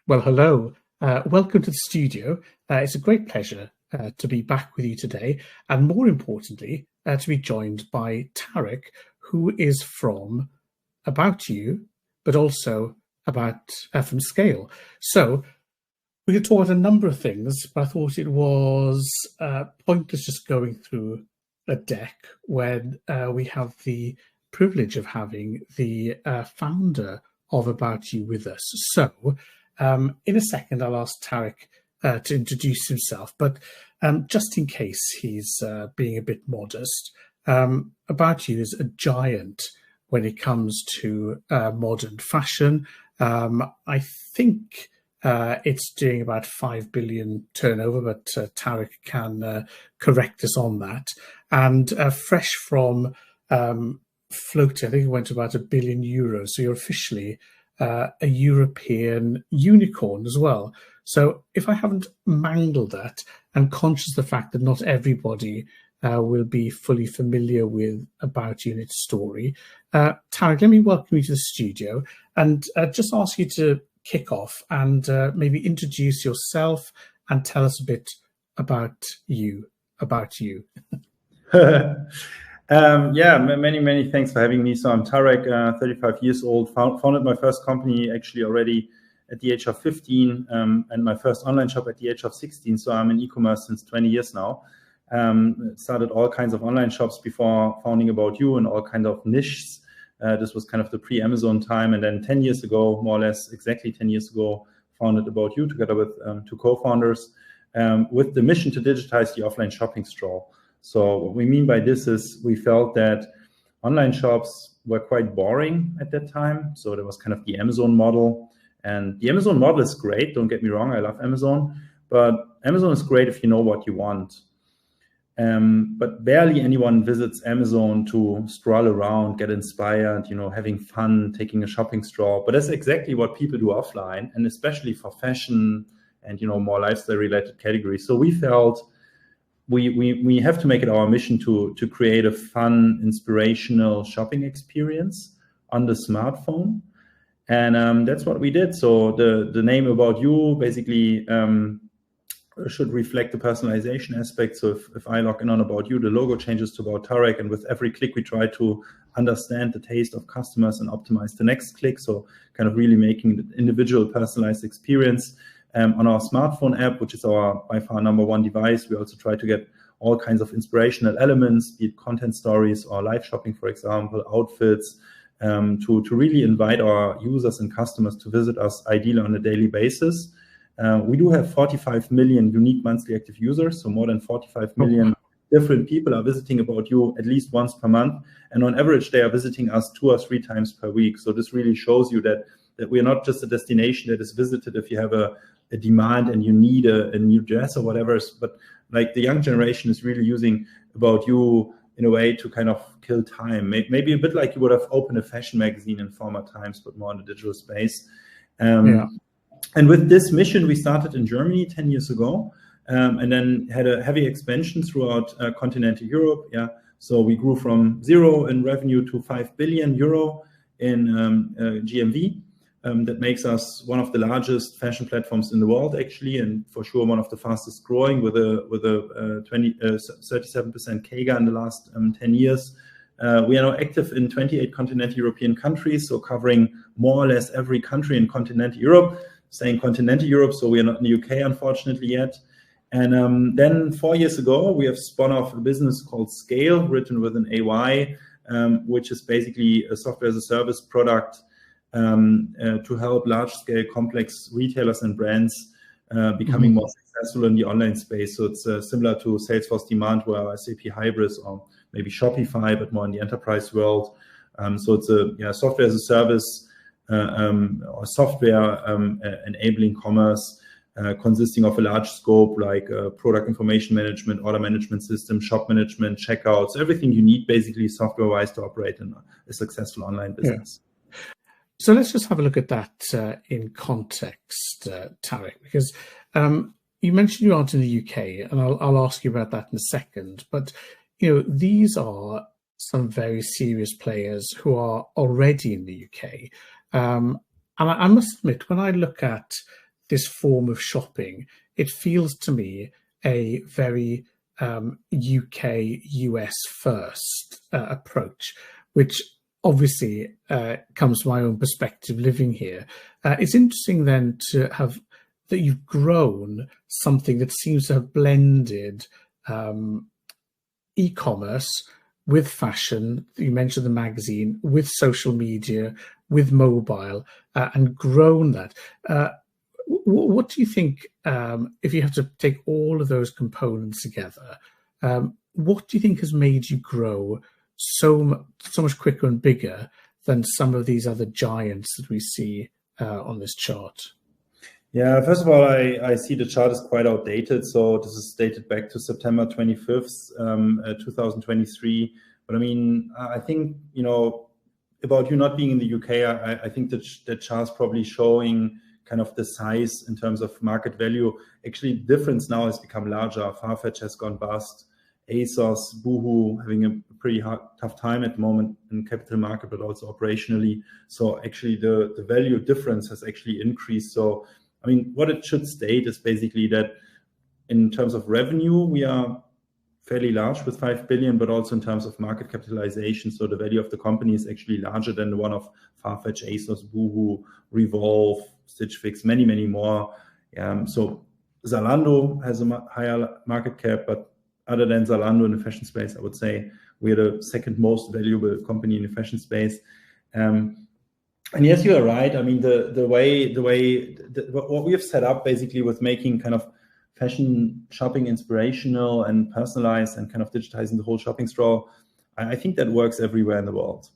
Well, hello. Welcome to the studio. It's a great pleasure to be back with you today, and more importantly, to be joined by Tarek, who is from About You, but also from SCAYLE. So we could talk about a number of things, but I thought it was pointless just going through a deck when we have the privilege of having the founder of About You with us. So in a second, I'll ask Tarek to introduce himself, but just in case he's being a bit modest, About You is a giant when it comes to modern fashion. I think it's doing about 5 billion turnover, but Tarek can correct us on that. And fresh from floating, I think it went to about €1 billion. So you're officially a European unicorn as well. So if I haven't mangled that, I'm conscious of the fact that not everybody will be fully familiar with About You and its story. Tarek, let me welcome you to the studio and just ask you to kick off and maybe introduce yourself and tell us a bit about you. Yeah, many thanks for having me. So I'm Tarek, 35 years old, founded my first company actually already at the age of 15 and my first online shop at the age of 16. So I'm in e-commerce since 20 years now. Started all kinds of online shops before founding About You and all kinds of niches. This was kind of the pre-Amazon time. And then 10 years ago, more or less exactly 10 years ago, founded About You together with two co-founders with the mission to digitize the offline shopping stroll. So what we mean by this is we felt that online shops were quite boring at that time. So there was kind of the Amazon model. And the Amazon model is great. Don't get me wrong. I love Amazon. But Amazon is great if you know what you want. But barely anyone visits Amazon to stroll around, get inspired, having fun, taking a shopping stroll. But that's exactly what people do offline, and especially for fashion and, more lifestyle-related categories. So we felt we have to make it our mission to create a fun, inspirational shopping experience on the smartphone. And that's what we did. So the name About You basically should reflect the personalization aspect. So if I log in on About You, the logo changes to About Tarek, and with every click we try to understand the taste of customers and optimize the next click. So kind of really making the individual personalized experience. On our smartphone app, which is our by far #1 device, we also try to get all kinds of inspirational elements, be it content stories or live shopping, for example, outfits, to really invite our users and customers to visit us ideally on a daily basis. We do have 45 million unique monthly active users, so more than 45 million different people are visiting About You at least once per month. And on average, they are visiting us 2 or 3 times per week. So this really shows you that we are not just a destination that is visited if you have a demand and you need a new dress or whatever, but like the young generation is really using About You in a way to kind of kill time. Maybe a bit like you would have opened a fashion magazine in former times, but more in the digital space. And with this mission, we started in Germany 10 years ago, and then had a heavy expansion throughout continental Europe. Yeah, so we grew from 0 in revenue to €5 billion in GMV. That makes us one of the largest fashion platforms in the world, actually, and for sure one of the fastest growing with a 37% CAGR in the last 10 years. We are now active in 28 continental European countries, so covering more or less every country in continental Europe. Saying continental Europe, so we are not in the UK, unfortunately, yet. And then 4 years ago, we have spun off a business called SCAYLE, written with an AY, which is basically a software as a service product to help large-scale complex retailers and brands becoming more successful in the online space. So it's similar to Salesforce Demandware, SAP Hybris, or maybe Shopify, but more in the enterprise world. So it's a software as a service or software enabling commerce consisting of a large scope like product information management, order management system, shop management, checkouts, everything you need basically software-wise to operate in a successful online business. Yeah. So let's just have a look at that in context, Tarek, because you mentioned you aren't in the UK, and I'll ask you about that in a second. But these are some very serious players who are already in the UK. And I must admit, when I look at this form of shopping, it feels to me a very UK, US first approach, which obviously comes from my own perspective living here. It's interesting then to have that you've grown something that seems to have blended e-commerce with fashion. You mentioned the magazine, with social media, with mobile, and grown that. What do you think, if you have to take all of those components together, what do you think has made you grow so much quicker and bigger than some of these other giants that we see on this chart? Yeah, first of all, I see the chart is quite outdated. So this is dated back to September 25th, 2023. But I mean, I think, about you not being in the UK, I think that the chart's probably showing kind of the size in terms of market value. Actually, the difference now has become larger. Farfetch has gone bust. ASOS, Boohoo having a pretty tough time at the moment in capital market, but also operationally. So actually the value difference has actually increased. So, I mean, what it should state is basically that in terms of revenue, we are fairly large with 5 billion, but also in terms of market capitalization. So the value of the company is actually larger than the one of Farfetch, ASOS, Boohoo, Revolve, Stitch Fix, many, many more. So Zalando has a higher market cap, but other than Zalando in the fashion space, I would say we're the second most valuable company in the fashion space. And yes, you are right. I mean, what we have set up basically with making kind of fashion shopping inspirational and personalized and kind of digitizing the whole shopping stroll, I think that works everywhere in the world.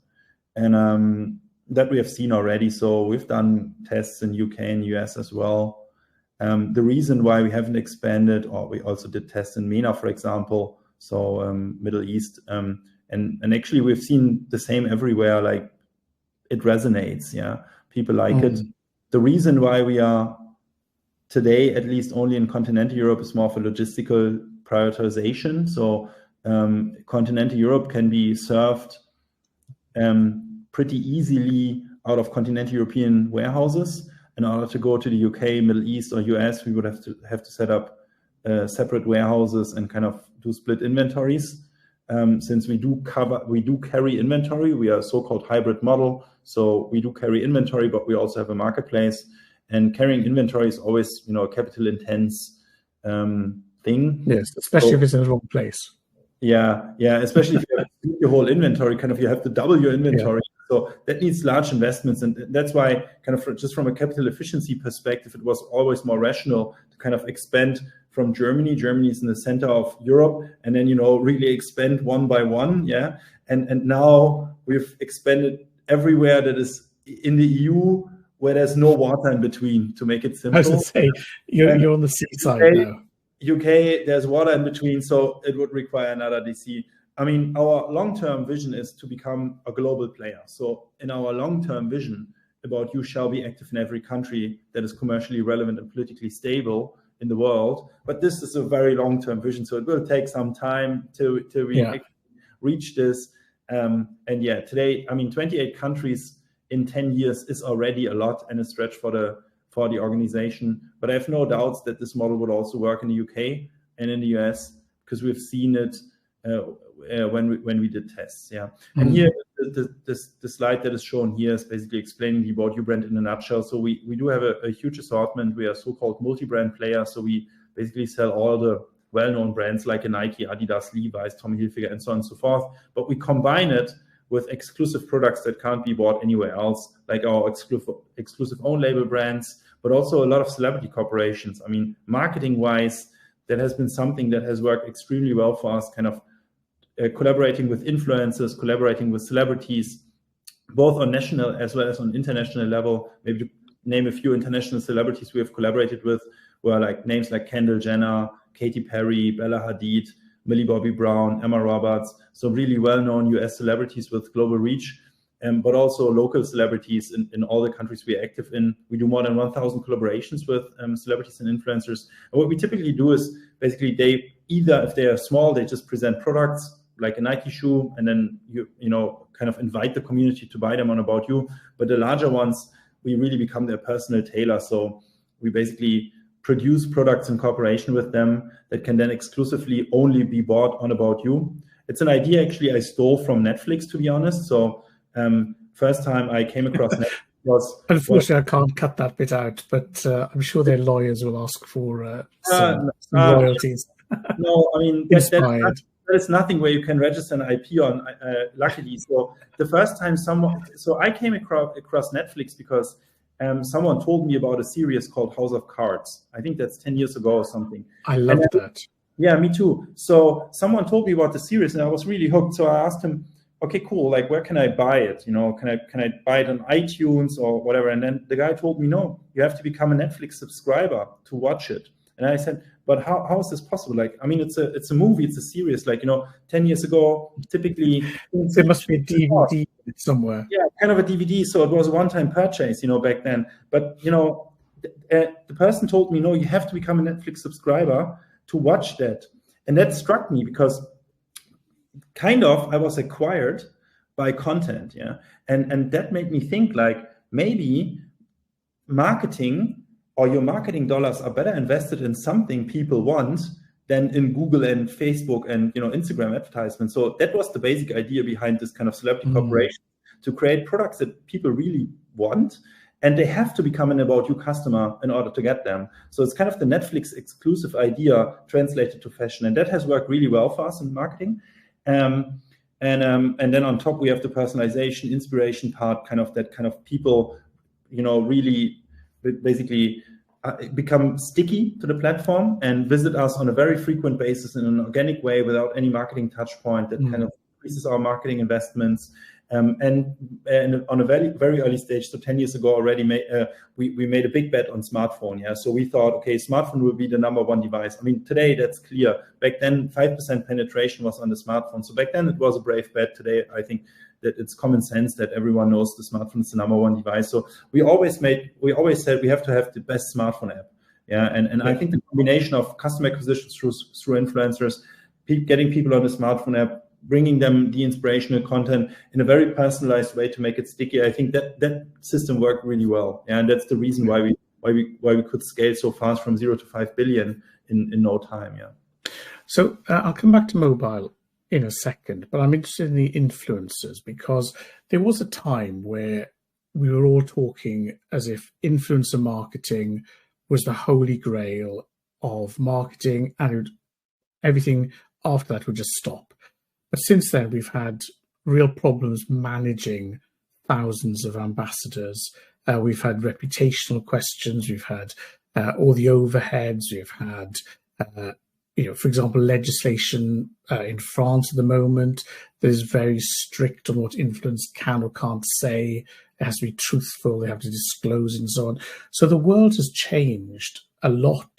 And that we have seen already. So we've done tests in UK and US as well. The reason why we haven't expanded, or we also did tests in MENA, for example, so Middle East, and actually we've seen the same everywhere. Like it resonates, people like it. The reason why we are today, at least only in continental Europe, is more for logistical prioritization. So continental Europe can be served pretty easily out of continental European warehouses. In order to go to the UK, Middle East, or US, we would have to set up separate warehouses and kind of do split inventories. Since we do carry inventory, we are a so-called hybrid model. So we do carry inventory, but we also have a marketplace. And carrying inventory is always, a capital intense thing. Yes, especially if it's in the wrong place. Yeah, especially if you have your whole inventory, kind of you have to double your inventory. Yeah. So that needs large investments. And that's why kind of just from a capital efficiency perspective, it was always more rational to kind of expand from Germany. Germany is in the center of Europe, and then, really expand one by one. Yeah. And now we've expanded everywhere that is in the EU where there's no water in between, to make it simple. I was going to say, you're on the seaside now. UK, there's water in between, so it would require another DC. I mean, our long-term vision is to become a global player. So in our long-term vision about you shall be active in every country that is commercially relevant and politically stable in the world. But this is a very long-term vision, so it will take some time to reach this. Today, I mean, 28 countries in 10 years is already a lot and a stretch for the organization. But I have no doubts that this model would also work in the UK and in the US, because we've seen it when we did tests. Yeah. Mm-hmm. And here, the slide that is shown here is basically explaining the About You brand in a nutshell. So we do have a huge assortment. We are so-called multi-brand player. So we basically sell all the well-known brands like a Nike, Adidas, Levi's, Tommy Hilfiger, and so on and so forth. But we combine it with exclusive products that can't be bought anywhere else, like our exclusive own label brands, but also a lot of celebrity corporations. I mean, marketing-wise, that has been something that has worked extremely well for us, kind of collaborating with influencers, collaborating with celebrities, both on national as well as on international level. Maybe to name a few international celebrities we have collaborated with were like names like Kendall Jenner, Katy Perry, Bella Hadid, Millie Bobby Brown, Emma Roberts. So really well-known US celebrities with global reach, but also local celebrities in all the countries we are active in. We do more than 1,000 collaborations with celebrities and influencers. And what we typically do is basically they either, if they are small, they just present products like a Nike shoe, and then you kind of invite the community to buy them on About You. But the larger ones, we really become their personal tailor. So We basically produce products in cooperation with them that can then exclusively only be bought on About You. It's an idea actually I stole from Netflix, to be honest. So first time I came across Netflix was... Unfortunately, I can't cut that bit out, but I'm sure their lawyers will ask for some royalties. No, I mean, Inspired. that is nothing where you can register an IP on, luckily. So the first time I came across Netflix because someone told me about a series called House of Cards. I think that's 10 years ago or something. I love that. Yeah, me too. So someone told me about the series and I was really hooked. So I asked him, okay, cool. Like, where can I buy it? You know, can I buy it on iTunes or whatever? And then the guy told me, no, you have to become a Netflix subscriber to watch it. And I said, but how is this possible? Like, I mean, it's a movie, it's a series. Like, 10 years ago, typically there must be a DVD somewhere. Yeah, kind of a DVD. So it was a one-time purchase, back then. But the person told me, no, you have to become a Netflix subscriber to watch that. And that struck me because kind of I was acquired by content, yeah. And that made me think, like, maybe marketing or your marketing dollars are better invested in something people want than in Google and Facebook and Instagram advertisements. So that was the basic idea behind this kind of celebrity corporation, to create products that people really want, and they have to become an About You customer in order to get them. So it's kind of the Netflix exclusive idea translated to fashion, and that has worked really well for us in marketing. And then on top we have the personalization, inspiration part, that kind of people, really basically become sticky to the platform and visit us on a very frequent basis in an organic way without any marketing touch point that kind of increases our marketing investments. And on a very, very early stage, so 10 years ago already, we made a big bet on smartphone. Yeah, so we thought, okay, smartphone will be the number one device. I mean, today that's clear. Back then, 5% penetration was on the smartphone. So back then it was a brave bet. Today, I think that it's common sense that everyone knows the smartphone is the number one device. So we always said we have to have the best smartphone app. Yeah, and I think the combination of customer acquisition through influencers, getting people on the smartphone app, bringing them the inspirational content in a very personalized way to make it sticky. I think that system worked really well, and that's the reason why we could scale so fast from 0 to 5 billion in no time. Yeah. So I'll come back to mobile in a second, but I'm interested in the influencers, because there was a time where we were all talking as if influencer marketing was the holy grail of marketing, and everything after that would just stop. But since then, we've had real problems managing thousands of ambassadors. We've had reputational questions. We've had all the overheads. We've had, for example, legislation in France at the moment that is very strict on what influencers can or can't say. It has to be truthful. They have to disclose and so on. So the world has changed a lot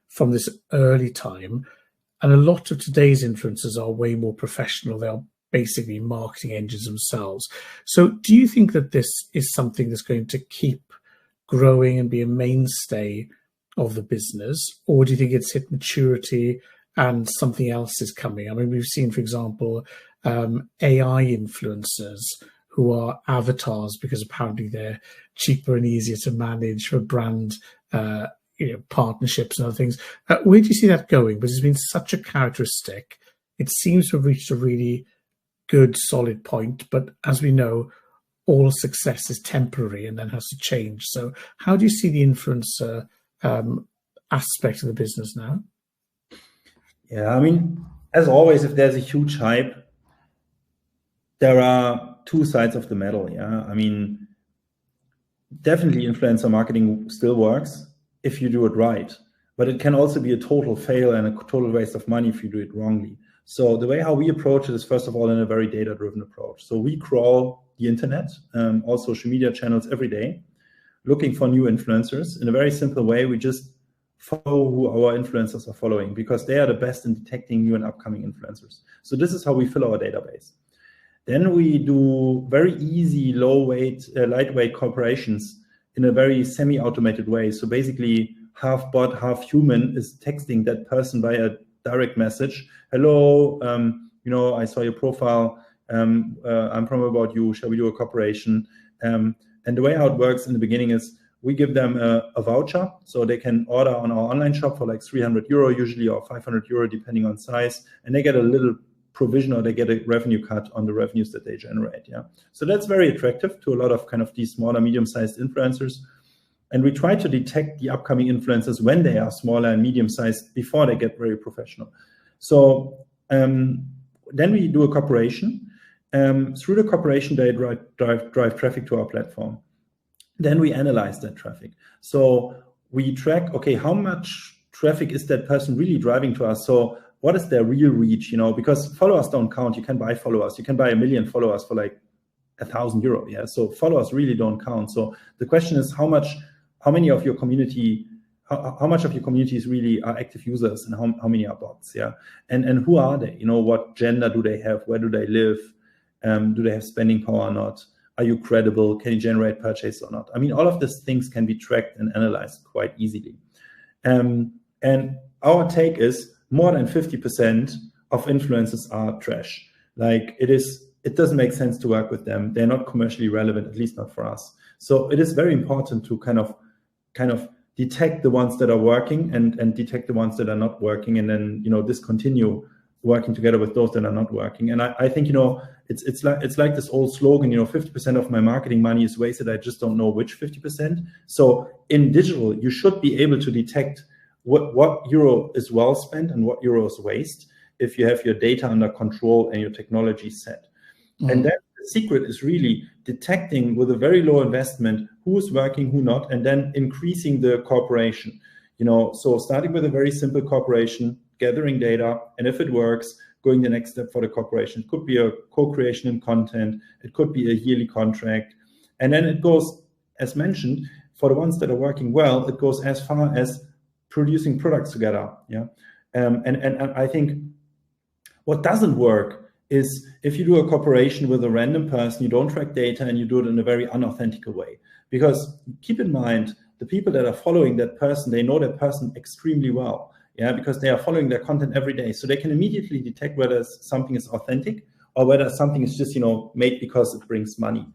from this early time. And a lot of today's influencers are way more professional. They are basically marketing engines themselves. So do you think that this is something that's going to keep growing and be a mainstay of the business? Or do you think it's hit maturity and something else is coming? I mean, we've seen, for example, AI influencers who are avatars because apparently they're cheaper and easier to manage for brand partnerships and other things. Where do you see that going? Because it's been such a characteristic. It seems to have reached a really good, solid point. But as we know, all success is temporary and then has to change. So how do you see the influencer aspect of the business now? Yeah, I mean, as always, if there's a huge hype, there are two sides of the medal. Yeah, I mean, definitely influencer marketing still works if you do it right, but it can also be a total fail and a total waste of money if you do it wrongly. So the way how we approach it is, first of all, in a very data-driven approach. So we crawl the internet, all social media channels every day, looking for new influencers. In a very simple way, we just follow who our influencers are following, because they are the best in detecting new and upcoming influencers. So this is how we fill our database. Then we do very easy, lightweight corporations in a very semi-automated way. So basically, half bot, half human is texting that person by a direct message. Hello, I saw your profile. I'm from About You. Shall we do a cooperation? And the way how it works in the beginning is we give them a voucher, so they can order on our online shop for like 300 euro usually, or 500 euro depending on size, and they get a little provision, or they get a revenue cut on the revenues that they generate. Yeah, so that's very attractive to a lot of kind of these smaller, medium-sized influencers. And we try to detect the upcoming influencers when they are smaller and medium-sized before they get very professional. So then we do a cooperation. Through the cooperation, they drive traffic to our platform. Then we analyze that traffic. So we track, okay, how much traffic is that person really driving to us? So what is their real reach? Because followers don't count. You can buy followers. You can buy 1 million followers for like 1,000 euro. Yeah. So followers really don't count. So the question is how much of your community is really are active users, and how many are bots? Yeah. And who are they? What gender do they have? Where do they live? Do they have spending power or not? Are you credible? Can you generate purchase or not? I mean, all of these things can be tracked and analyzed quite easily. And our take is more than 50% of influencers are trash. Like it doesn't make sense to work with them. They're not commercially relevant, at least not for us. So it is very important to kind of detect the ones that are working and detect the ones that are not working, and then discontinue working together with those that are not working. And I think it's like this old slogan, 50% of my marketing money is wasted. I just don't know which 50%. So in digital, you should be able to detect what euro is well spent and what euro is waste if you have your data under control and your technology set. And then the secret is really detecting with a very low investment who is working, who not, and then increasing the cooperation. So starting with a very simple cooperation, gathering data, and if it works, going the next step for the cooperation. It could be a co-creation in content. It could be a yearly contract. And then it goes, as mentioned, for the ones that are working well, it goes as far as producing products together. Yeah. And I think what doesn't work is if you do a cooperation with a random person, you don't track data, and you do it in a very unauthentic way. Because keep in mind, the people that are following that person, they know that person extremely well. Yeah, because they are following their content every day. So they can immediately detect whether something is authentic or whether something is just, made because it brings money.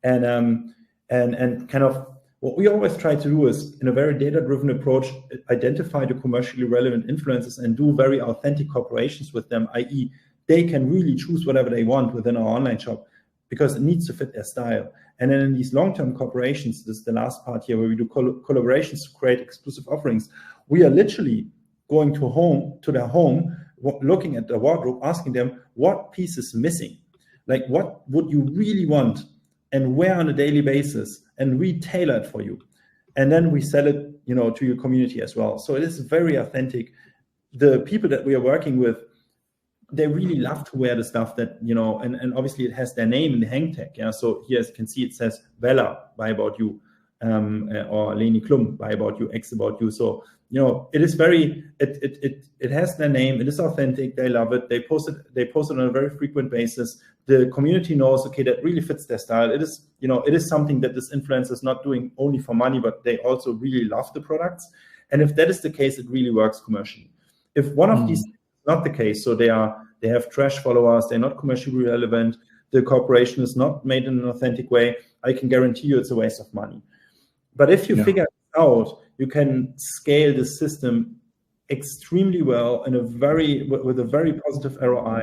And kind of what we always try to do is, in a very data-driven approach, identify the commercially relevant influencers and do very authentic cooperations with them, i.e. they can really choose whatever they want within our online shop because it needs to fit their style. And then in these long-term cooperations, this is the last part here, where we do collaborations to create exclusive offerings. We are literally going to their home, looking at the wardrobe, asking them what piece is missing, like what would you really want and wear on a daily basis, and we tailor it for you. And then we sell it, to your community as well. So it is very authentic. The people that we are working with, they really love to wear the stuff that, and obviously it has their name in the hang tag. Yeah. So here, as you can see, it says Bella, buy about you, or Leni Klum, buy about you, X about you. So, it is very, it has their name. It is authentic. They love it. They post it on a very frequent basis. The community knows, okay, that really fits their style. It is, it is something that this influencer is not doing only for money, but they also really love the products. And if that is the case, it really works commercially. If one of these is not the case, so they have trash followers, they're not commercially relevant, the cooperation is not made in an authentic way, I can guarantee you it's a waste of money. But if you figure it out, you can scale the system extremely well with a very positive ROI,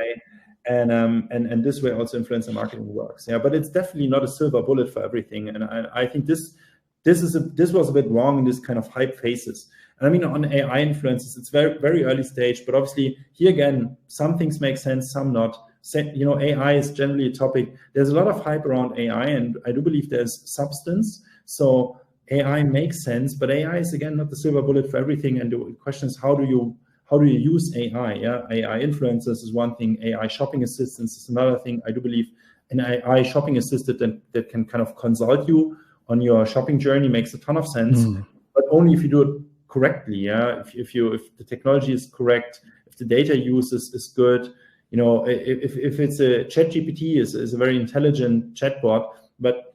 and this way also influencer marketing works. Yeah, but it's definitely not a silver bullet for everything. And I think this was a bit wrong in this kind of hype phases. And I mean, on AI influencers, it's very, very early stage, but obviously here again, some things make sense, some not. AI is generally a topic. There's a lot of hype around AI, and I do believe there's substance. So AI makes sense, but AI is again not the silver bullet for everything. And the question is, how do you use AI? Yeah, AI influencers is one thing. AI shopping assistants is another thing. I do believe an AI shopping assistant that can kind of consult you on your shopping journey makes a ton of sense, but only if you do it correctly. Yeah, if the technology is correct, if the data use is good. If it's a ChatGPT is a very intelligent chatbot, but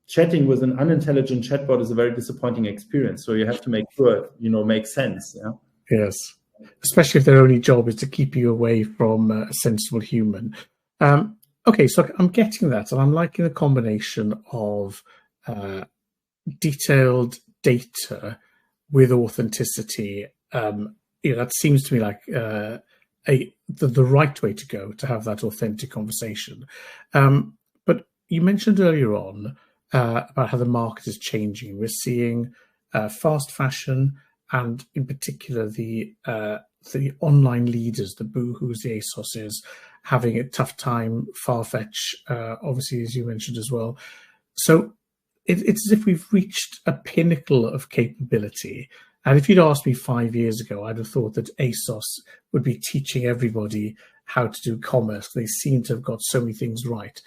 chatting with an unintelligent chatbot is a very disappointing experience. So you have to make sure it makes sense. Yeah. Yes, especially if their only job is to keep you away from a sensible human. Okay, so I'm getting that, and I'm liking the combination of detailed data with authenticity, that seems to me like the right way to go to have that authentic conversation. But you mentioned earlier on about how the market is changing. We're seeing fast fashion, and in particular the online leaders, the Boohoo's, the ASOSes, having a tough time. Farfetch, obviously, as you mentioned as well. So it's as if we've reached a pinnacle of capability. And if you'd asked me 5 years ago, I'd have thought that ASOS would be teaching everybody how to do commerce. They seem to have got so many things right.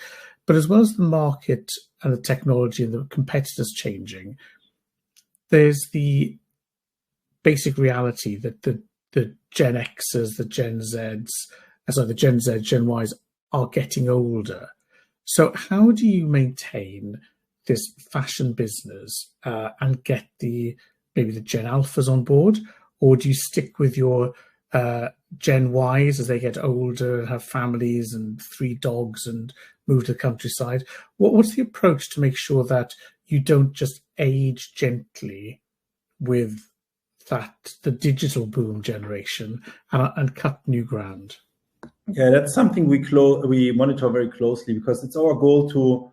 But as well as the market and the technology and the competitors changing, there's the basic reality that the Gen Xers, the Gen Zs, the Gen Z, Gen Ys are getting older. So how do you maintain this fashion business and get maybe the Gen Alphas on board? Or do you stick with your Gen Ys as they get older and have families and 3 dogs and move to the countryside? What's the approach to make sure that you don't just age gently with the digital boom generation and cut new ground? Yeah, that's something we monitor very closely, because it's our goal to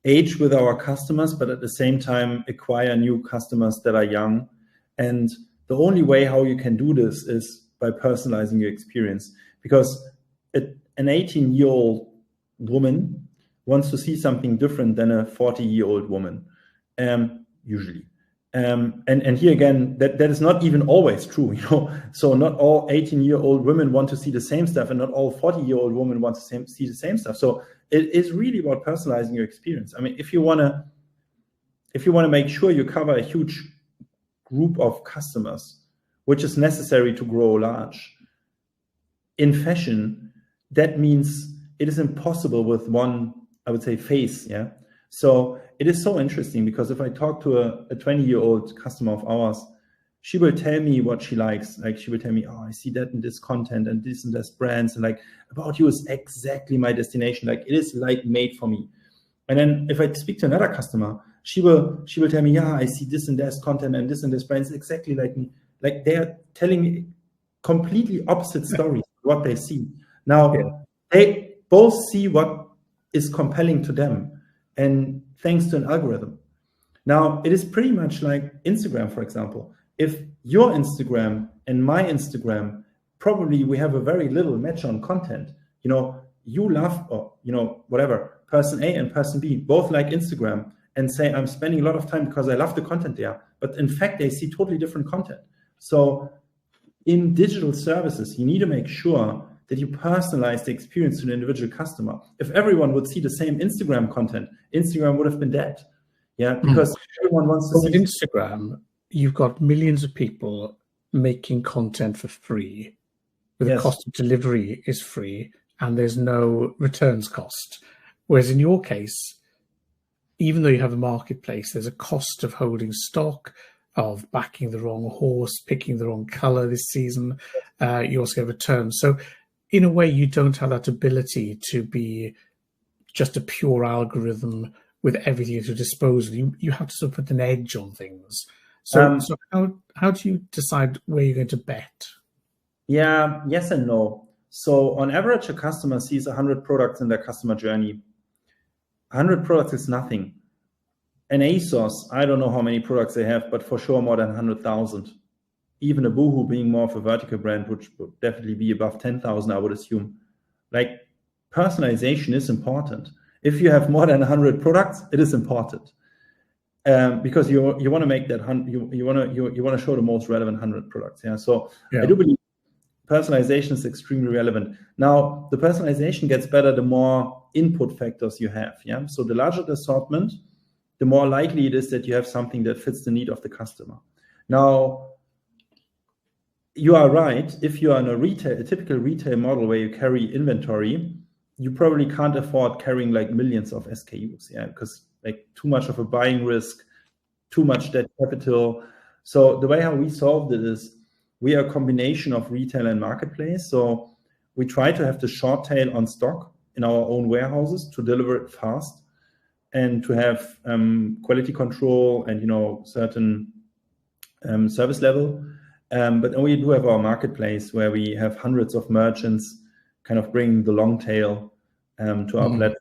age with our customers, but at the same time acquire new customers that are young. And the only way how you can do this is by personalizing your experience, because an 18-year-old woman wants to see something different than a 40-year-old woman, usually. And here again, that is not even always true, So not all 18-year-old women want to see the same stuff, and not all 40-year-old women want to see the same stuff. So it is really about personalizing your experience. I mean, if you want to make sure you cover a huge group of customers, which is necessary to grow large in fashion, that means it is impossible with one, I would say, face. Yeah. So it is so interesting, because if I talk to a 20-year-old customer of ours, she will tell me what she likes. Like, she will tell me, oh, I see that in this content and this brands, and like, About You is exactly my destination. Like, it is like made for me. And then if I speak to another customer, she will tell me, yeah, I see this and this content and this brands exactly like me. Like, they're telling me completely opposite stories, what they see. Now, they both see what is compelling to them, and thanks to an algorithm. Now, it is pretty much like Instagram, for example. If your Instagram and my Instagram, probably we have a very little match on content. You love, or, whatever, person A and person B both like Instagram and say, I'm spending a lot of time because I love the content there. But in fact, they see totally different content. So in digital services, you need to make sure that you personalize the experience to the individual customer. If everyone would see the same Instagram content, Instagram would have been dead. Yeah, because everyone wants to see. With Instagram, you've got millions of people making content for free, where the cost of delivery is free and there's no returns cost. Whereas in your case, even though you have a marketplace, there's a cost of holding stock, of backing the wrong horse, picking the wrong color this season. You also have returns. So in a way, you don't have that ability to be just a pure algorithm with everything at your disposal. You have to sort of put an edge on things. So how do you decide where you're going to bet? Yeah, yes and no. So on average, a customer sees 100 products in their customer journey. 100 products is nothing. An ASOS, I don't know how many products they have, but for sure more than 100,000. Even a Boohoo, being more of a vertical brand, which would definitely be above 10,000, I would assume. Like, personalization is important. If you have more than 100 products, it is important, because you want to make that you want to show the most relevant 100 products. Yeah. So I do believe personalization is extremely relevant. Now, the personalization gets better the more input factors you have. Yeah. So the larger the assortment, the more likely it is that you have something that fits the need of the customer. Now, you are right. If you are in a typical retail model where you carry inventory, you probably can't afford carrying like millions of SKUs, because like too much of a buying risk, too much debt capital. So the way how we solved it is we are a combination of retail and marketplace. So we try to have the short tail on stock in our own warehouses to deliver it fast. and to have quality control and certain service level. But we do have our marketplace where we have hundreds of merchants kind of bringing the long tail to our platform.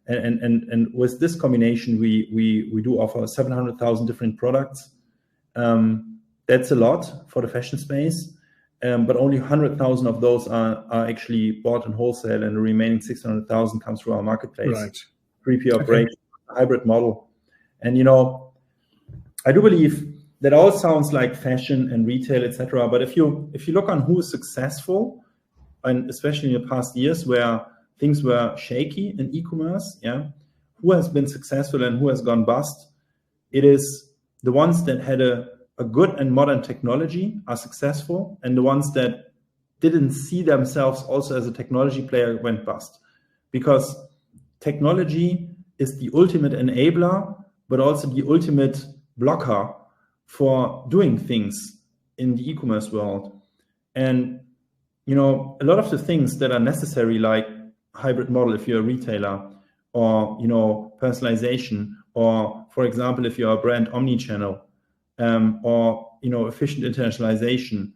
And with this combination, we do offer 700,000 different products. That's a lot for the fashion space, but only 100,000 of those are actually bought in wholesale, and the remaining 600,000 comes through our marketplace. Right. 3P operation, hybrid model. And I do believe that all sounds like fashion and retail, etc. But if you look on who is successful, and especially in the past years where things were shaky in e-commerce, who has been successful and who has gone bust, it is the ones that had a good and modern technology are successful, and the ones that didn't see themselves also as a technology player went bust. Because technology is the ultimate enabler, but also the ultimate blocker for doing things in the e-commerce world. And a lot of the things that are necessary, like hybrid model if you're a retailer, or personalization, or for example if you're a brand omni-channel, or efficient internationalization,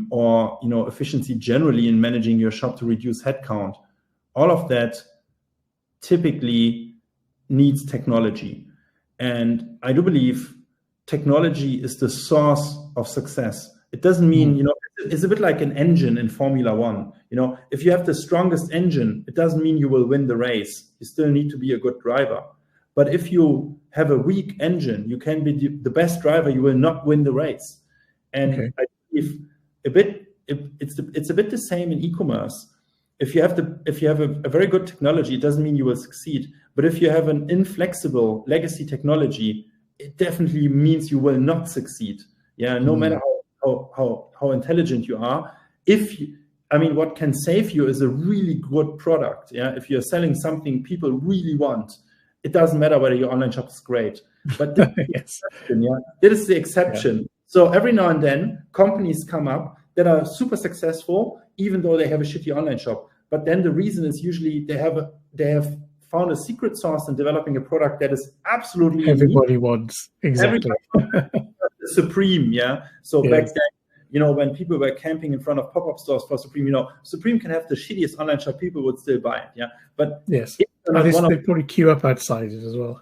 or efficiency generally in managing your shop to reduce headcount, all of that typically needs technology. And I do believe technology is the source of success. It doesn't mean, it's a bit like an engine in Formula One. If you have the strongest engine, it doesn't mean you will win the race. You still need to be a good driver. But if you have a weak engine, you can be the best driver, you will not win the race. And I believe it's a bit the same in e-commerce. If you have a very good technology, it doesn't mean you will succeed. But if you have an inflexible legacy technology, it definitely means you will not succeed. No matter how intelligent you are. What can save you is a really good product. If you're selling something people really want, it doesn't matter whether your online shop is great. But this is the exception. So every now and then, companies come up that are super successful, even though they have a shitty online shop. But then the reason is usually they have found a secret sauce in developing a product that is absolutely everybody wants. Exactly. Supreme, So back then, when people were camping in front of pop-up stores for Supreme, Supreme can have the shittiest online shop, people would still buy it, But yes, they probably queue up outside it as well.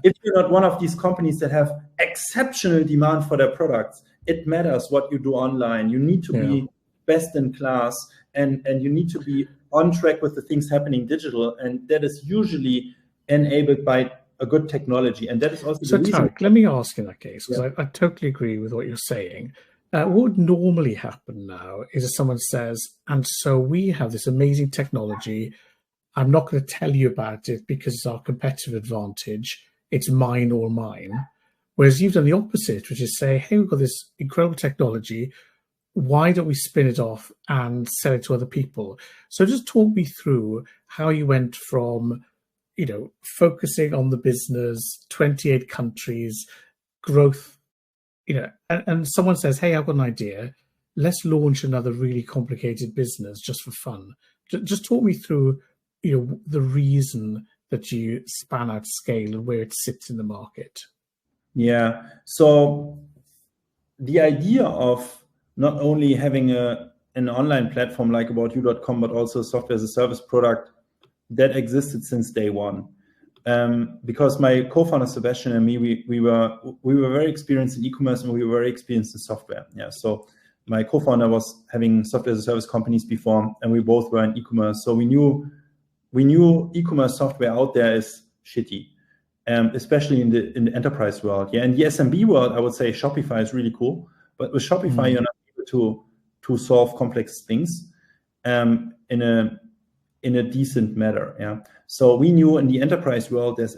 If you're not one of these companies that have exceptional demand for their products, it matters what you do online. You need to be best in class, and you need to be on track with the things happening digital, and that is usually enabled by a good technology. And that is also so, Tarek, let me ask in that case, because I totally agree with what you're saying. What would normally happen now is if someone says, and so we have this amazing technology, I'm not going to tell you about it because it's our competitive advantage, it's mine or mine. Whereas you've done the opposite, which is say, hey, we've got this incredible technology, why don't we spin it off and sell it to other people? So just talk me through how you went from focusing on the business, 28 countries, growth, and someone says, hey, I've got an idea. Let's launch another really complicated business just for fun. Just talk me through, the reason that you span out SCAYLE and where it sits in the market. Yeah. So the idea of not only having an online platform like aboutyou.com, but also a software as a service product that existed since day one. Because my co-founder Sebastian and me, we were very experienced in e-commerce, and we were very experienced in software. So my co-founder was having software as a service companies before, and we both were in e-commerce. So we knew e-commerce software out there is shitty, especially in the enterprise world. In the SMB world, I would say Shopify is really cool, but with Shopify, you're not able to solve complex things in a decent manner. So we knew in the enterprise world there's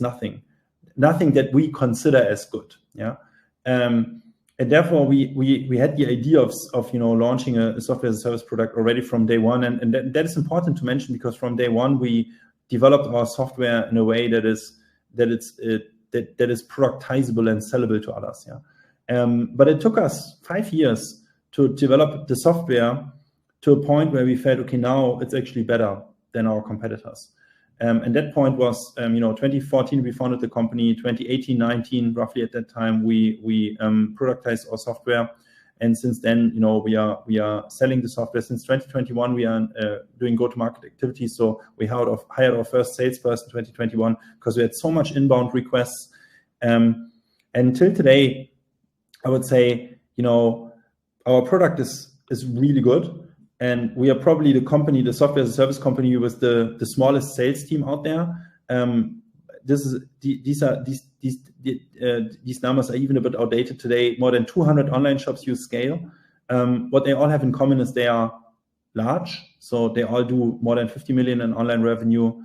nothing that we consider as good. And therefore we had the idea of launching a software as a service product already from day one, and that is important to mention, because from day one we developed our software in a way that is productizable and sellable to others. But it took us 5 years to develop the software to a point where we felt, okay, now it's actually better than our competitors. And that point was, 2014, we founded the company. 2018, 19, roughly at that time, we productized our software. And since then, we are selling the software. Since 2021, we are doing go-to-market activities. So we hired our first salesperson in 2021 because we had so much inbound requests. And till today, I would say, our product is really good. And we are probably the software as a service company with the smallest sales team out there. These numbers are even a bit outdated today. More than 200 online shops use SCAYLE. What they all have in common is they are large. So they all do more than 50 million in online revenue.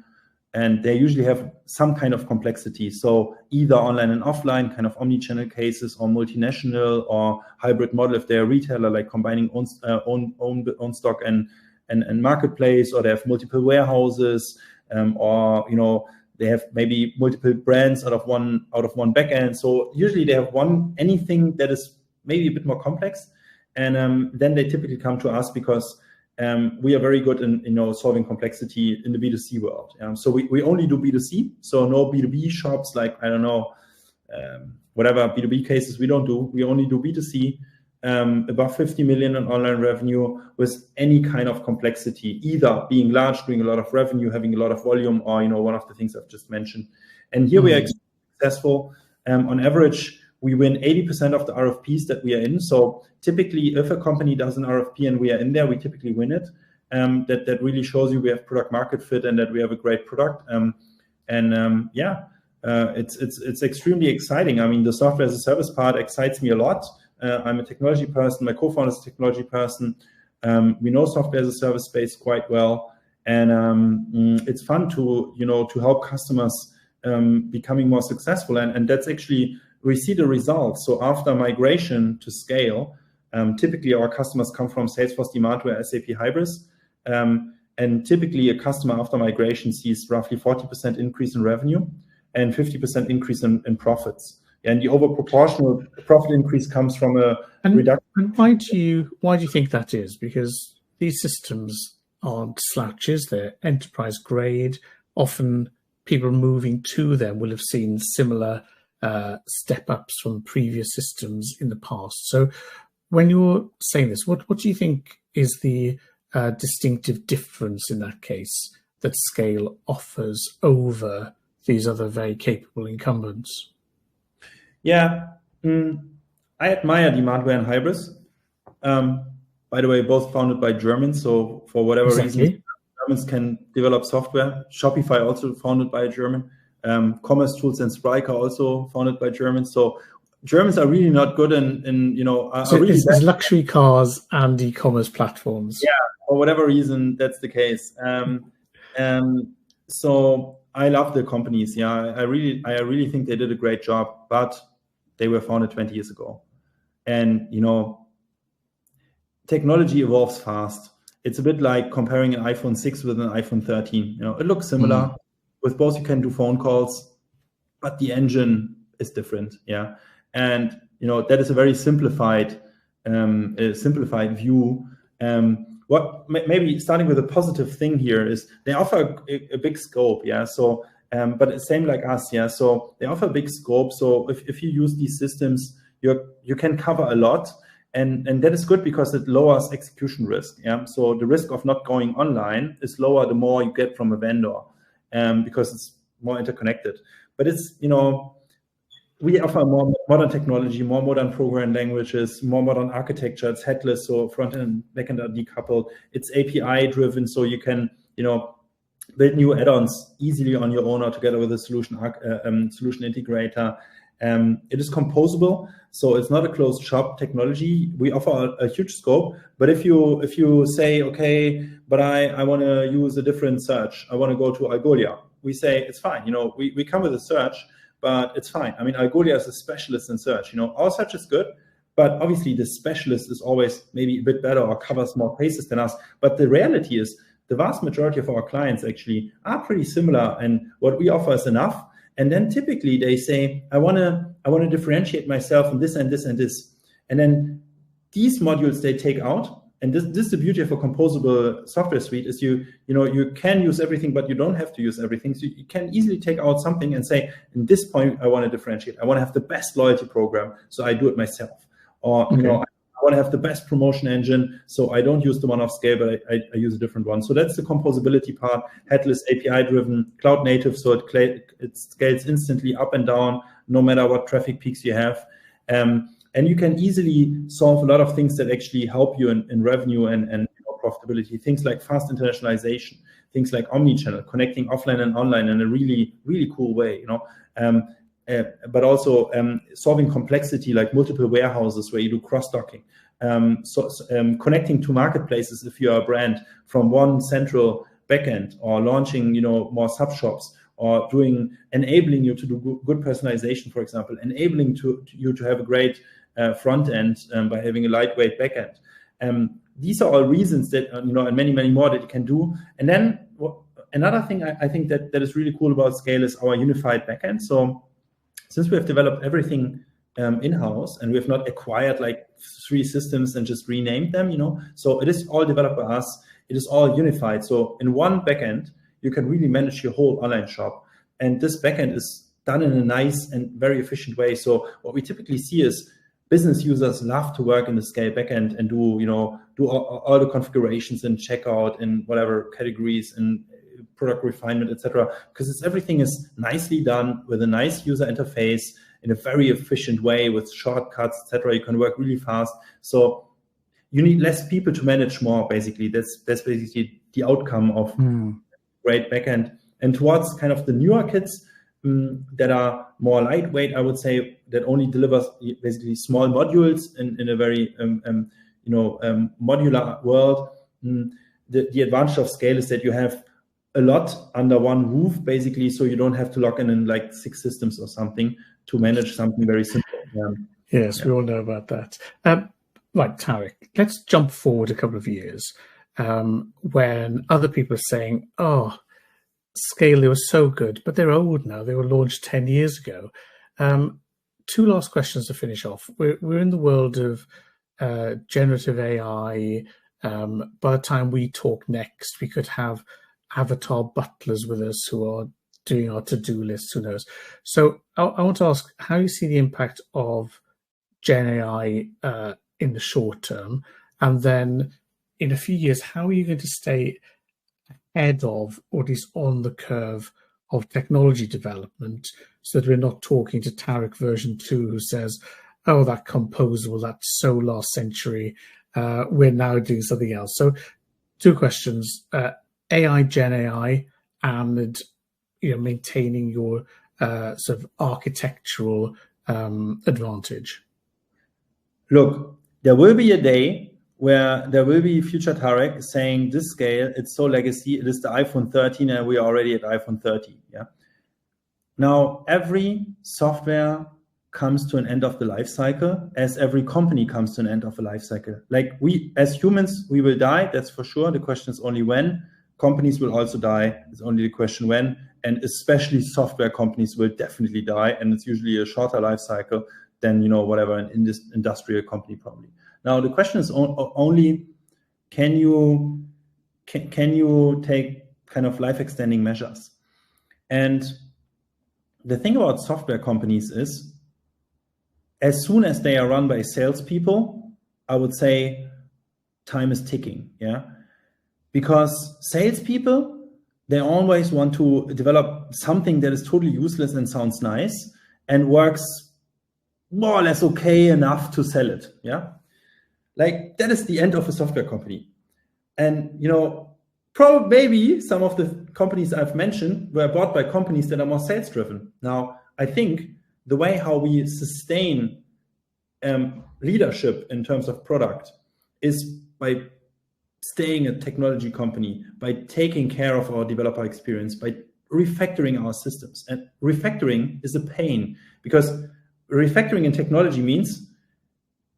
And they usually have some kind of complexity. So either online and offline, kind of omni-channel cases, or multinational or hybrid model if they're a retailer, like combining own stock and marketplace, or they have multiple warehouses, or they have maybe multiple brands out of one backend. So usually they have anything that is maybe a bit more complex, and then they typically come to us because we are very good in solving complexity in the B2C world. So we only do B2C, so no B2B shops, like, I don't know, whatever B2B cases we don't do. We only do B2C, above 50 million in online revenue with any kind of complexity, either being large, doing a lot of revenue, having a lot of volume, or one of the things I've just mentioned. And here we are successful. On average, we win 80% of the RFPs that we are in. So typically, if a company does an RFP and we are in there, we typically win it. That really shows you we have product market fit and that we have a great product. It's extremely exciting. I mean, the software as a service part excites me a lot. I'm a technology person. My co-founder is a technology person. We know software as a service space quite well, and it's fun to help customers becoming more successful. And that's actually, we see the results. So after migration to SCAYLE, typically our customers come from Salesforce Demandware, SAP Hybris, and typically a customer after migration sees roughly 40% increase in revenue and 50% increase in profits. And the overproportional profit increase comes from a reduction. And why do you think that is? Because these systems aren't slouches; they're enterprise grade. Often, people moving to them will have seen similar step ups from previous systems in the past. So, when you're saying this, what do you think is the distinctive difference in that case that SCAYLE offers over these other very capable incumbents? Yeah, I admire Demandware and Hybris. By the way, both founded by Germans. So for whatever reason, Germans can develop software. Shopify also founded by a German. Commerce Tools and Spryker also founded by Germans. So Germans are really not good in so really it's luxury cars and e-commerce platforms. Yeah, for whatever reason, that's the case. So I love the companies. Yeah, I really think they did a great job, but they were founded 20 years ago. And, technology evolves fast. It's a bit like comparing an iPhone 6 with an iPhone 13. It looks similar. With both, you can do phone calls, but the engine is different. Yeah. And, that is a very simplified view. What maybe starting with a positive thing here is they offer a big scope. Yeah. So, but it's same like us. Yeah. So they offer a big scope. So if you use these systems, you can cover a lot. And that is good because it lowers execution risk. Yeah. So the risk of not going online is lower the more you get from a vendor, because it's more interconnected. But it's, we offer more modern technology, more modern programming languages, more modern architecture. It's headless, so front end and back end are decoupled. It's API driven, so you can, build new add-ons easily on your own or together with a solution integrator. It is composable, so it's not a closed shop technology. We offer a huge scope, but if you say, okay, but I want to use a different search, I want to go to Algolia, we say it's fine. We come with a search, but it's fine. I mean, Algolia is a specialist in search. Our search is good, but obviously the specialist is always maybe a bit better or covers more cases than us. But the reality is the vast majority of our clients actually are pretty similar, and what we offer is enough. And then typically they say, I want to differentiate myself in this and this and this. And then these modules they take out and this is the beauty of a composable software suite, is you can use everything, but you don't have to use everything. So you can easily take out something and say, in this point, I want to differentiate. I want to have the best loyalty program, so I do it myself. Or, I want to have the best promotion engine, so I don't use the one of SCAYLE, but I use a different one. So that's the composability part, headless, API-driven, cloud-native, so it scales instantly up and down, no matter what traffic peaks you have. And you can easily solve a lot of things that actually help you in revenue and profitability. Things like fast internationalization, things like omnichannel, connecting offline and online in a really, really cool way. But also solving complexity like multiple warehouses where you do cross-docking. Connecting to marketplaces if you are a brand from one central backend, or launching more sub-shops, or enabling you to do good personalization, for example, enabling you to have a great front end by having a lightweight backend. These are all reasons that, and many, many more that you can do. And then another thing I think that is really cool about SCAYLE is our unified backend. So since we have developed everything in-house, and we have not acquired like 3 systems and just renamed them, so it is all developed by us. It is all unified. So in one backend, you can really manage your whole online shop. And this backend is done in a nice and very efficient way. So what we typically see is business users love to work in the SCAYLE backend and do all the configurations and checkout and whatever categories and product refinement, etc. Because everything is nicely done with a nice user interface in a very efficient way with shortcuts, etc. You can work really fast. So you need less people to manage more. Basically, that's basically the outcome of great backend. And towards kind of the newer kits that are more lightweight, I would say, that only delivers basically small modules in a very modular world. The advantage of SCAYLE is that you have a lot under one roof, basically, so you don't have to log in like 6 systems or something to manage something very simple. Yes, we all know about that. Right, Tarek, let's jump forward a couple of years when other people are saying, oh, SCAYLE, they were so good, but they're old now. They were launched 10 years ago. 2 last questions to finish off. We're in the world of generative AI. By the time we talk next, we could have avatar butlers with us who are doing our to-do lists, who knows. So I want to ask how you see the impact of Gen AI in the short term, and then in a few years, how are you going to stay ahead of, or at least on the curve of technology development, so that we're not talking to Tarek version 2 who says, oh, that composable, that's so last century, we're now doing something else. So 2 questions, AI, Gen AI, and maintaining your sort of architectural advantage. Look, there will be a day where there will be future Tarek saying this SCAYLE, it's so legacy, it is the iPhone 13 and we are already at iPhone 30. Yeah. Now, every software comes to an end of the life cycle, as every company comes to an end of a life cycle. Like we, as humans, we will die, that's for sure. The question is only when. Companies will also die, it's only the question when. And especially software companies will definitely die, and it's usually a shorter life cycle than whatever an industrial company probably. Now the question is only, can you take kind of life extending measures? And the thing about software companies is, as soon as they are run by salespeople, I would say time is ticking. Yeah, because salespeople, they always want to develop something that is totally useless and sounds nice and works more or less okay enough to sell it. Yeah, like that is the end of a software company. And probably maybe some of the companies I've mentioned were bought by companies that are more sales driven. Now, I think the way how we sustain leadership in terms of product is by staying a technology company, by taking care of our developer experience, by refactoring our systems. And refactoring is a pain, because refactoring in technology means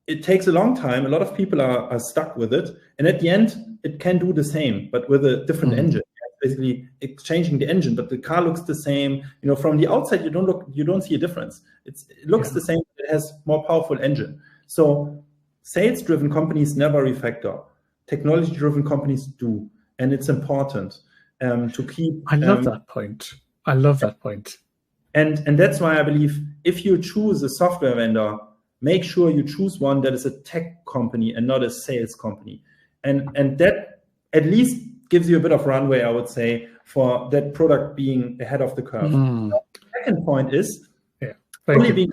it takes a long time. A lot of people are stuck with it. And at the end, it can do the same, but with a different engine. Basically, it's changing the engine, but the car looks the same. From the outside, you don't see a difference. It looks the same. It has more powerful engine. So sales-driven companies never refactor. technology-driven companies do, and it's important to keep. I love that point. I love that point. And that's why I believe if you choose a software vendor, make sure you choose one that is a tech company and not a sales company. And that at least gives you a bit of runway, I would say, for that product being ahead of the curve. The second point is, only being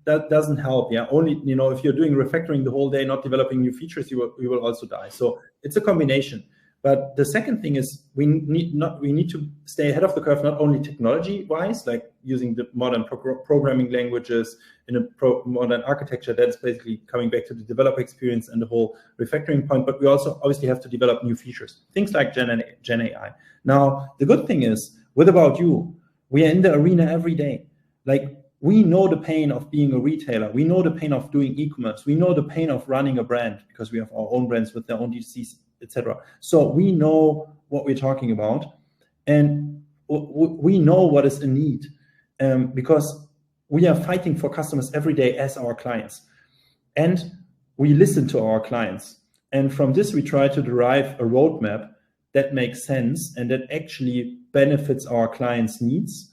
that doesn't help. Yeah, only if you're doing refactoring the whole day, not developing new features, you will also die. So it's a combination. But the second thing is we need to stay ahead of the curve, not only technology-wise, like using the modern programming languages in a modern architecture. That's basically coming back to the developer experience and the whole refactoring point. But we also obviously have to develop new features, things like Gen AI. Now, the good thing is, with About You, we are in the arena every day. Like, we know the pain of being a retailer. We know the pain of doing e-commerce. We know the pain of running a brand because we have our own brands with their own DCs, etc. So we know what we're talking about, and we know what is in need because we are fighting for customers every day as our clients, and we listen to our clients. And from this, we try to derive a roadmap that makes sense and that actually benefits our clients' needs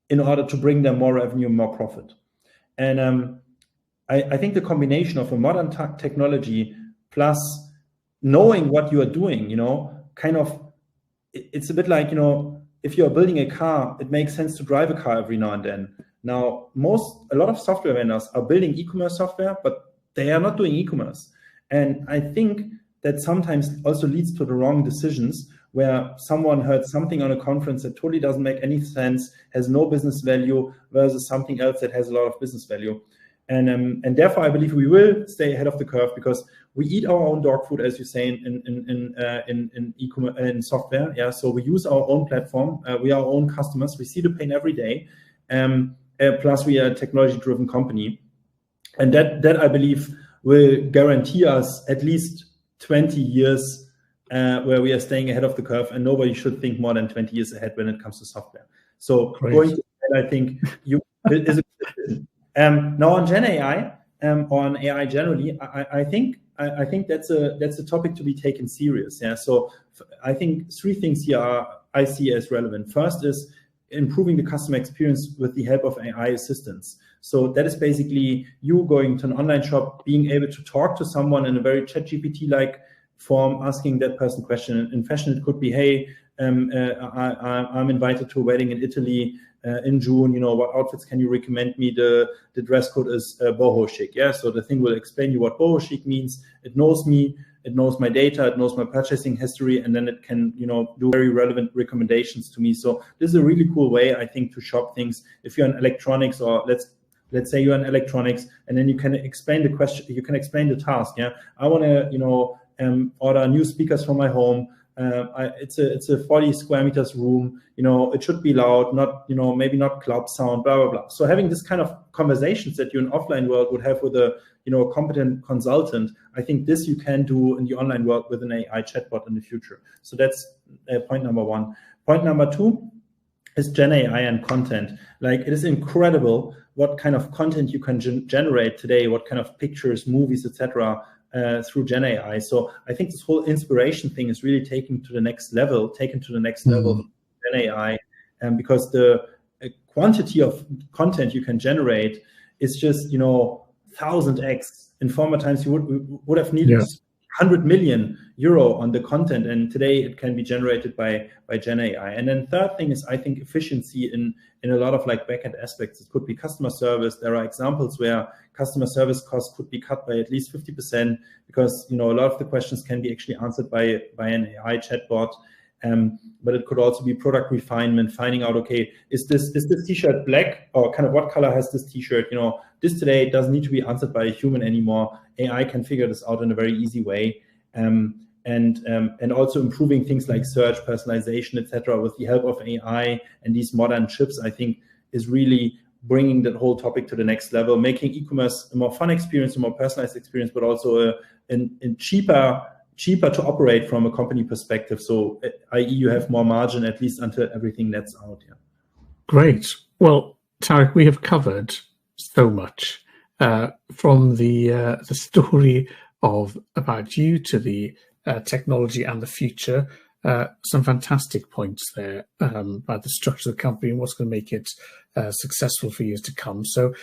in order to bring them more revenue, more profit. And I think the combination of a modern technology plus knowing what you are doing, kind of, it's a bit like, if you're building a car, it makes sense to drive a car every now and then. Now, a lot of software vendors are building e-commerce software, but they are not doing e-commerce. And I think that sometimes also leads to the wrong decisions, where someone heard something on a conference that totally doesn't make any sense, has no business value, versus something else that has a lot of business value. And therefore, I believe we will stay ahead of the curve because we eat our own dog food, as you say, in e-commerce and software. Yeah, so we use our own platform. We are our own customers. We see the pain every day. Plus, we are a technology-driven company, and that I believe will guarantee us at least 20 years where we are staying ahead of the curve, and nobody should think more than 20 years ahead when it comes to software. So going to that, I think is a good. Now on Gen AI, on AI generally, I think that's a topic to be taken serious. Yeah. So I think three things here I see as relevant. First is improving the customer experience with the help of AI assistants. So that is basically you going to an online shop, being able to talk to someone in a very ChatGPT-like form, asking that person question. In fashion, it could be, hey, I'm invited to a wedding in Italy in June. What outfits can you recommend me? The dress code is boho chic. Yeah, so the thing will explain you what boho chic means. It knows me. It knows my data. It knows my purchasing history, and then it can, do very relevant recommendations to me. So this is a really cool way, I think, to shop things. If you're in electronics, or let's say you're in electronics, and then you can explain the question. You can explain the task. Yeah, I want to, order new speakers for my home. It's a 40 square meters room. It should be loud, not maybe not club sound, blah blah blah. So having this kind of conversations that you in offline world would have with a competent consultant, I think this you can do in the online world with an AI chatbot in the future. So that's point number one. Point number two is Gen AI and content. Like, it is incredible what kind of content you can generate today, what kind of pictures, movies, etc. Through Gen AI. So I think this whole inspiration thing is really taken to the next level of Gen AI, because the quantity of content you can generate is just 1000x. In former times, you would have needed 100 million euro on the content, and today it can be generated by Gen AI. And then third thing is, I think, efficiency in a lot of backend aspects. It could be customer service. There are examples where customer service costs could be cut by at least 50% because a lot of the questions can be actually answered by an AI chatbot. But it could also be product refinement, finding out, okay, is this t-shirt black, or kind of what color has this t-shirt? This today doesn't need to be answered by a human anymore. AI can figure this out in a very easy way. And also improving things like search, personalization, etc. with the help of AI and these modern chips, I think, is really bringing that whole topic to the next level, making e-commerce a more fun experience, a more personalized experience, but also a cheaper to operate from a company perspective. So, i.e., you have more margin, at least until everything nets out. Yeah. Great. Well, Tarek, we have covered so much from the story about you to the technology and the future. Some fantastic points there about the structure of the company and what's going to make it successful for years to come. So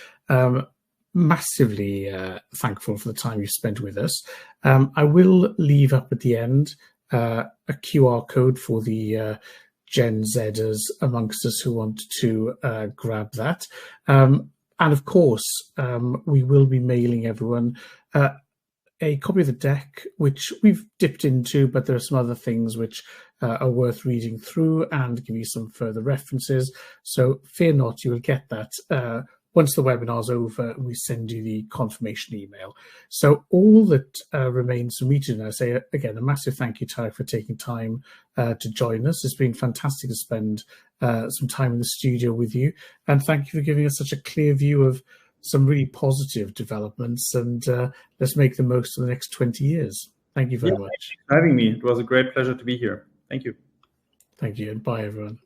massively thankful for the time you've spent with us. I will leave up at the end a QR code for the Gen Zers amongst us who want to grab that. And of course, we will be mailing everyone a copy of the deck, which we've dipped into, but there are some other things which are worth reading through and give you some further references. So fear not, you will get that once the webinar's over, we send you the confirmation email. So all that remains for me to do, I say again, a massive thank you, Tarek, for taking time to join us. It's been fantastic to spend some time in the studio with you. And thank you for giving us such a clear view of some really positive developments, and let's make the most of the next 20 years. Thank you very much. Thank you for having me. It was a great pleasure to be here. Thank you. Thank you, and bye, everyone.